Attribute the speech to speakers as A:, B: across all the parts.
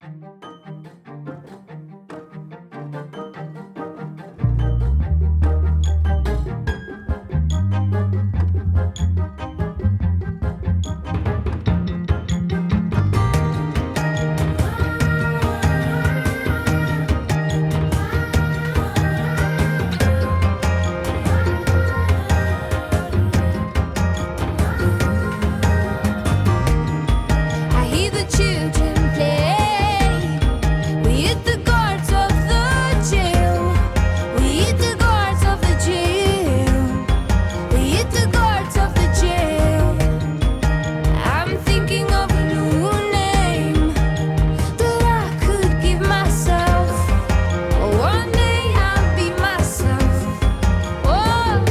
A: I hear the children play. We hit the guards of the jail. We hit the guards of the jail. We hit the guards of the jail. I'm thinking of a new name that I could give myself. One day I'll be myself. Oh,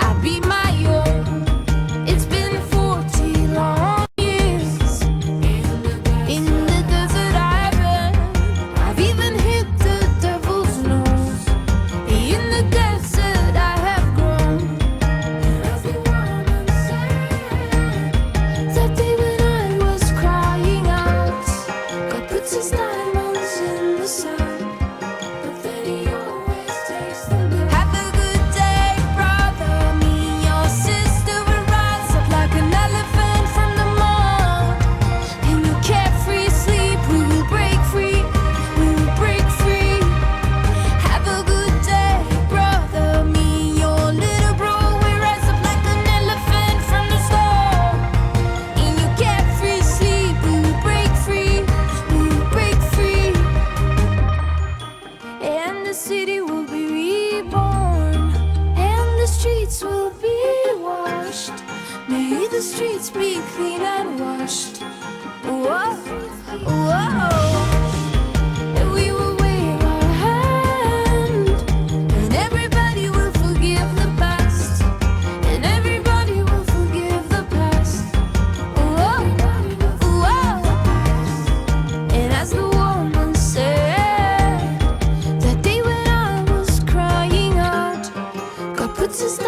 A: I'll be my own. It's been 40 long years. In the desert I've been. I've even hit the devil's nose. In the desert I have grown. As the woman said, that day when I was crying out, God puts his diamonds in the sun, but then he always takes them back. Have a good day, brother. Me and your sister will rise up like an elephant from the mud. In your carefree sleep, we will break free. We will break free. Have a good day, brother. Me and your little bro will rise up like an elephant from the storm. In your carefree sleep, we will break free. We will break free. And the city will be reborn, and the streets will be washed. May the streets be clean and washed. Whoa, whoa. And we will wave our hand, and everybody will forgive the past. And everybody will forgive the past. Whoa, whoa. And as the woman said, that day when I was crying out, God puts his